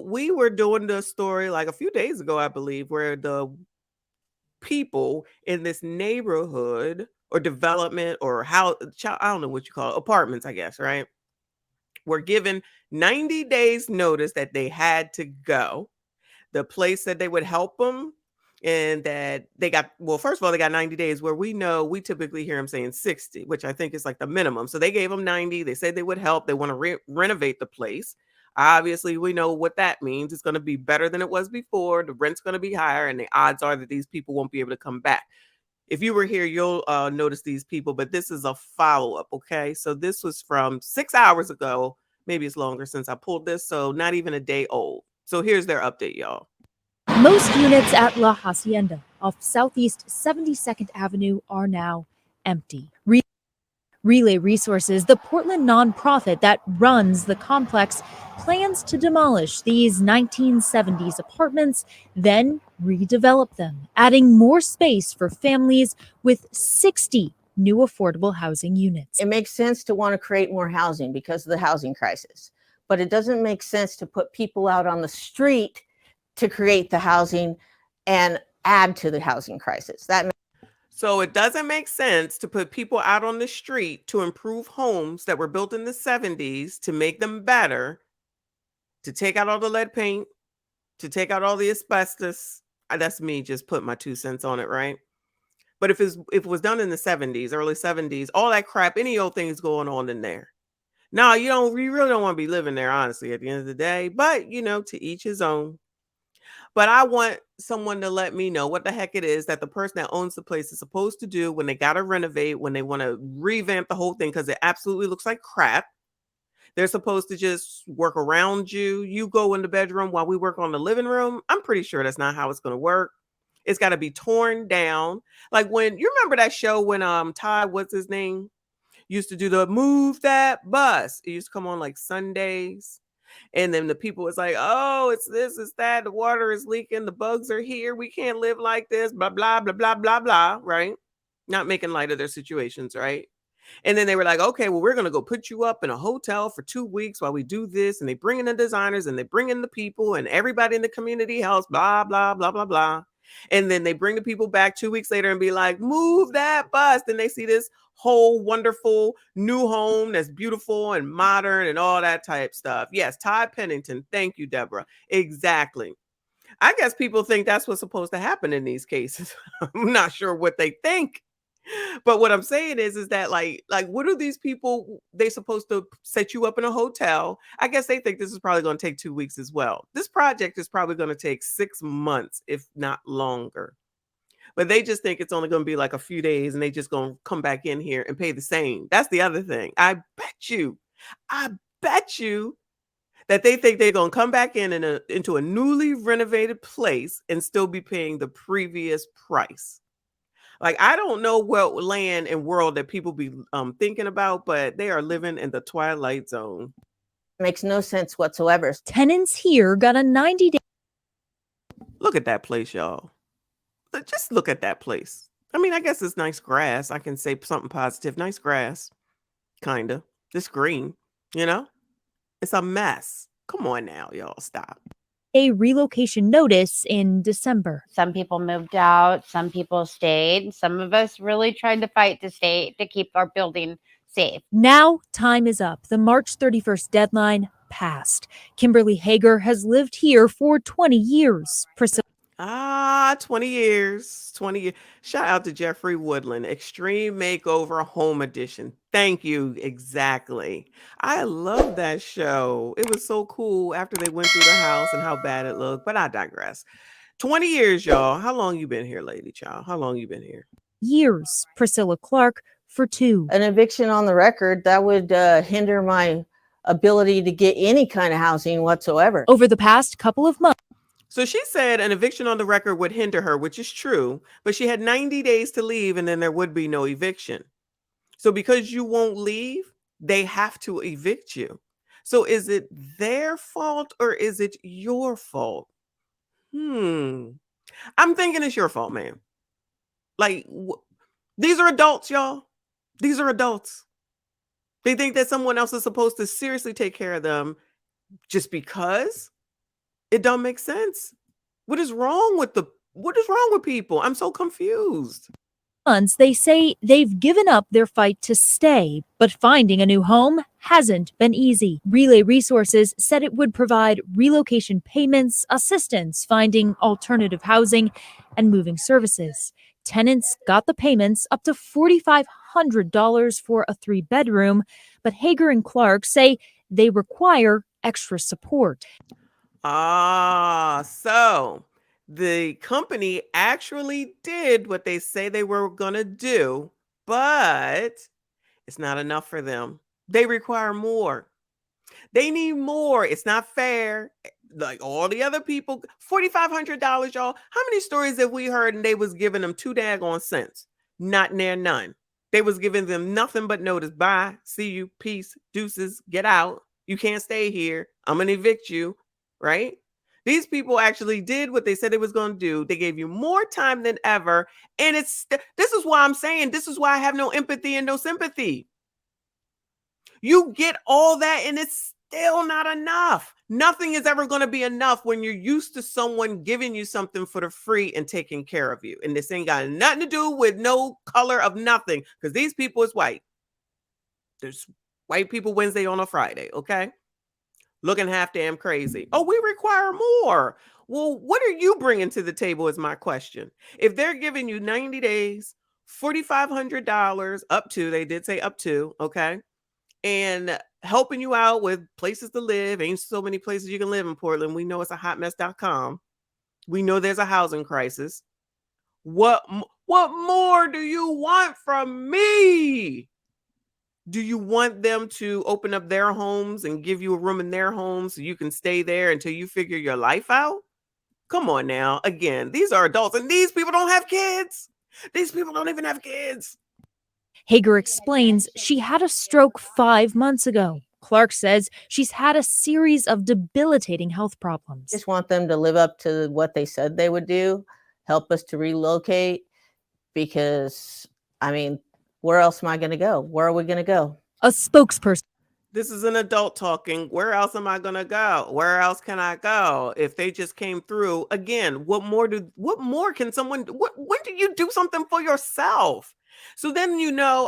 we were doing the story like a few days ago, I believe, where the people in this neighborhood or development or how I don't know what you call it, apartments, I guess, right? Were given 90 days notice that they had to go. The place said they would help them and that they got, well, first of all, they got 90 days where we typically hear them saying 60, which I think is like the minimum. So they gave them 90. They said they would help. They want to renovate the place. Obviously, we know what that means. It's going to be better than it was before. The rent's going to be higher, and the odds are that these people won't be able to come back. If you were here, you'll notice these people, but this is a follow-up, okay? So this was from 6 hours ago. Maybe it's longer since I pulled this, so not even a day old. So here's their update, y'all. Most units at La Hacienda off Southeast 72nd Avenue are now empty. Relay Resources, the Portland nonprofit that runs the complex, plans to demolish these 1970s apartments, then redevelop them, adding more space for families with 60 new affordable housing units. It makes sense to want to create more housing because of the housing crisis, but it doesn't make sense to put people out on the street to create the housing and add to the housing crisis. So it doesn't make sense to put people out on the street to improve homes that were built in the 70s to make them better, to take out all the lead paint, to take out all the asbestos. That's me just put my 2 cents on it, right? But if it was done in the 70s, early 70s, all that crap, any old thing's going on in there. Now, you really don't want to be living there, honestly, at the end of the day. But, to each his own. But I want someone to let me know what the heck it is that the person that owns the place is supposed to do when they got to renovate, when they want to revamp the whole thing, because it absolutely looks like crap. They're supposed to just work around you. You go in the bedroom while we work on the living room. I'm pretty sure that's not how it's going to work. It's got to be torn down. Like when you remember that show when Todd, what's his name, used to do the Move That Bus. It used to come on like Sundays. And then the people was like, oh, it's this, it's that. The water is leaking. The bugs are here. We can't live like this. Blah, blah, blah, blah, blah, blah. Right? Not making light of their situations. Right? And then they were like, okay, well, we're going to go put you up in a hotel for 2 weeks while we do this. And they bring in the designers and they bring in the people and everybody in the community house, blah, blah, blah, blah, blah. And then they bring the people back 2 weeks later and be like, move that bus. And they see this whole wonderful new home that's beautiful and modern and all that type stuff. Yes, Todd Pennington. Thank you, Deborah. Exactly. I guess people think that's what's supposed to happen in these cases. I'm not sure what they think. But what I'm saying is that like what are these people, they supposed to set you up in a hotel? I guess they think this is probably going to take 2 weeks as well. This project is probably going to take 6 months, if not longer. But they just think it's only going to be like a few days and they just going to come back in here and pay the same. That's the other thing. I bet you that they think they're going to come back into a newly renovated place and still be paying the previous price. Like, I don't know what land and world that people be thinking about, but they are living in the twilight zone. Makes no sense whatsoever. Tenants here got a 90-day. Look at that place, y'all. Just look at that place. I mean, I guess it's nice grass. I can say something positive. Nice grass. Kind of. It's green, It's a mess. Come on now, y'all. Stop. A relocation notice in December. Some people moved out, some people stayed. Some of us really tried to fight to stay to keep our building safe. Now time is up. The March 31st deadline passed. Kimberly Hager has lived here for 20 years. 20 years. 20 years. Shout out to Jeffrey Woodland, Extreme Makeover Home Edition. Thank you. Exactly. I love that show. It was so cool after they went through the house and how bad it looked, but I digress. 20 years, y'all. How long you been here, lady child? How long you been here? Years. Priscilla Clark for 2. An eviction on the record, that would hinder my ability to get any kind of housing whatsoever. Over the past couple of months. So she said an eviction on the record would hinder her, which is true, but she had 90 days to leave and then there would be no eviction. So because you won't leave, they have to evict you. So is it their fault or is it your fault? I'm thinking it's your fault, man. Like, these are adults, y'all. These are adults. They think that someone else is supposed to seriously take care of them just because. It don't make sense. What is wrong with people? I'm so confused. They say they've given up their fight to stay, but finding a new home hasn't been easy. Relay Resources said it would provide relocation payments, assistance finding alternative housing, and moving services. Tenants got the payments up to $4,500 for a 3-bedroom, but Hager and Clark say they require extra support. So the company actually did what they say they were going to do, but it's not enough for them. They require more. They need more. It's not fair. Like all the other people, $4,500, y'all. How many stories have we heard and they was giving them 2 daggone cents? Not near none. They was giving them nothing but notice. Bye. See you. Peace. Deuces. Get out. You can't stay here. I'm going to evict you. Right? These people actually did what they said they was going to do. They gave you more time than ever. And this is why I'm saying, this is why I have no empathy and no sympathy. You get all that and it's still not enough. Nothing is ever going to be enough when you're used to someone giving you something for the free and taking care of you. And this ain't got nothing to do with no color of nothing, because these people is white. There's white people Wednesday on a Friday, okay? Looking half damn crazy. Oh, we require more. Well, what are you bringing to the table is my question. If they're giving you 90 days, $4,500 up to, they did say up to, okay? And helping you out with places to live. Ain't so many places you can live in Portland. We know it's a hotmess.com. We know there's a housing crisis. What more do you want from me? Do you want them to open up their homes and give you a room in their home so you can stay there until you figure your life out? Come on now. Again, these are adults and these people don't have kids. These people don't even have kids. Hager explains she had a stroke 5 months ago. Clark says she's had a series of debilitating health problems. Just want them to live up to what they said they would do, help us to relocate, because, I mean, where else am I going to go? Where are we going to go? A spokesperson. This is an adult talking. Where else am I going to go? Where else can I go? If they just came through again, what more can someone, when do you do something for yourself? So then,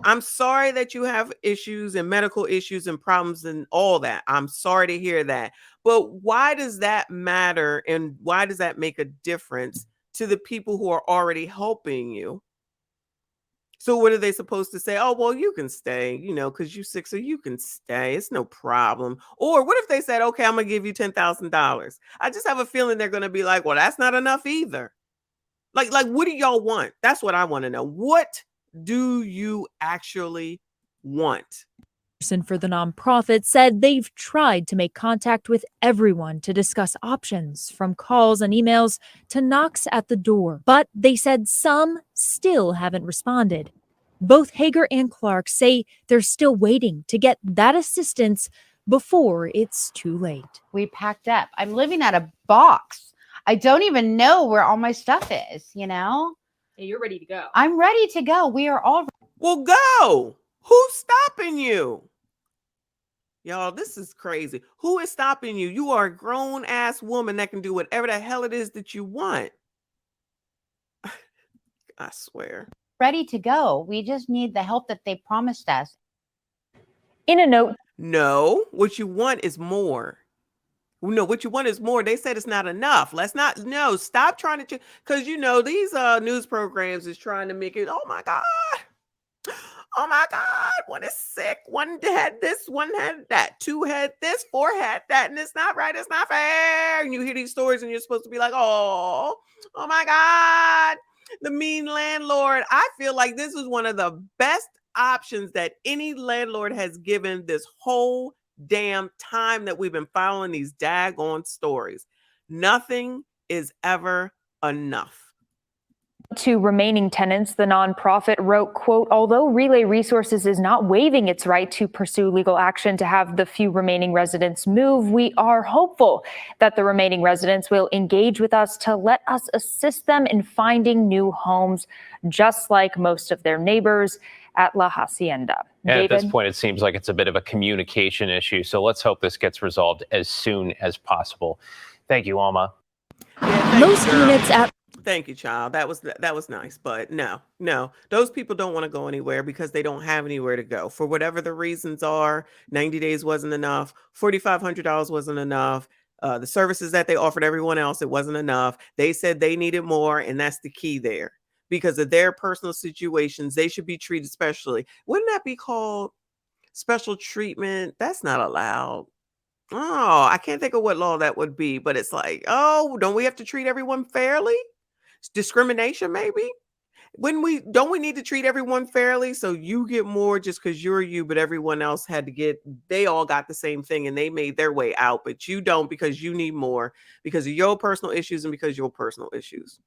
I'm sorry that you have issues and medical issues and problems and all that. I'm sorry to hear that. But why does that matter? And why does that make a difference to the people who are already helping you? So what are they supposed to say? Oh, well, you can stay, because you're sick, so you can stay. It's no problem. Or what if they said, okay, I'm going to give you $10,000. I just have a feeling they're going to be like, well, that's not enough either. Like, what do y'all want? That's what I want to know. What do you actually want? Person for the nonprofit said they've tried to make contact with everyone to discuss options, from calls and emails to knocks at the door. But they said some still haven't responded. Both Hager and Clark say they're still waiting to get that assistance before it's too late. We packed up. I'm living out of box. I don't even know where all my stuff is, You're ready to go. I'm ready to go. We are all. Well, go. Who's stopping you? Y'all, this is crazy. Who is stopping you? You are a grown ass woman that can do whatever the hell it is that you want. I swear. Ready to go. We just need the help that they promised us. In a note. No, what you want is more. No, what you want is more. They said it's not enough. Stop trying to, because these news programs is trying to make it, oh my God, one is sick, one had this, one had that, 2 had this, 4 had that, and it's not right, it's not fair. And you hear these stories and you're supposed to be like, oh my God, the mean landlord. I feel like this is one of the best options that any landlord has given this whole damn time that we've been following these daggone stories. Nothing is ever enough. To remaining tenants, the nonprofit wrote, quote, although Relay Resources is not waiving its right to pursue legal action to have the few remaining residents move, we are hopeful that the remaining residents will engage with us to let us assist them in finding new homes, just like most of their neighbors at La Hacienda. At this point, it seems like it's a bit of a communication issue, so let's hope this gets resolved as soon as possible. Thank you, Alma. Yeah, thank you, Most girl. units at Thank you, child. That was nice, but no, those people don't want to go anywhere because they don't have anywhere to go for whatever the reasons are. 90 days wasn't enough. $4,500 wasn't enough. The services that they offered everyone else, it wasn't enough. They said they needed more, and that's the key there. Because of their personal situations, they should be treated specially. Wouldn't that be called special treatment? That's not allowed. Oh, I can't think of what law that would be, but it's like, oh, don't we have to treat everyone fairly? Discrimination, maybe? Don't we need to treat everyone fairly? So you get more just because you're you, but everyone else they all got the same thing and they made their way out, but you don't because you need more because of your personal issues and because your personal issues.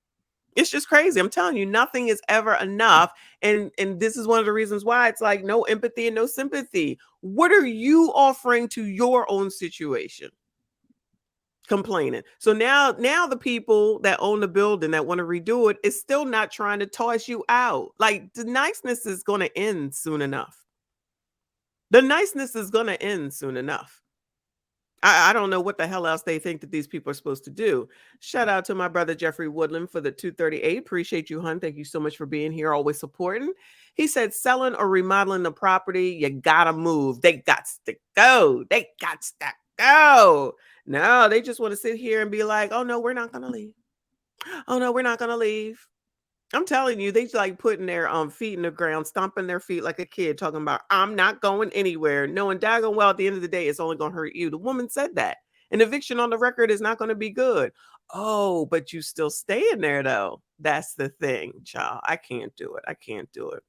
It's just crazy. I'm telling you, nothing is ever enough. And this is one of the reasons why it's like no empathy and no sympathy. What are you offering to your own situation? Complaining. So now the people that own the building that want to redo it is still not trying to toss you out. Like the niceness is going to end soon enough. The niceness is going to end soon enough. I don't know what the hell else they think that these people are supposed to do. Shout out to my brother Jeffrey Woodland for the 238. Appreciate you, hun. Thank you so much for being here, always supporting. He said, selling or remodeling the property, you gotta move. They got to go. They got to go. No, they just want to sit here and be like, oh no, we're not gonna leave. Oh no, we're not gonna leave. I'm telling you, they like putting their feet in the ground, stomping their feet like a kid, talking about, I'm not going anywhere. Knowing daggone well at the end of the day, it's only going to hurt you. The woman said that. An eviction on the record is not going to be good. Oh, but you still staying there though. That's the thing, child. I can't do it. I can't do it.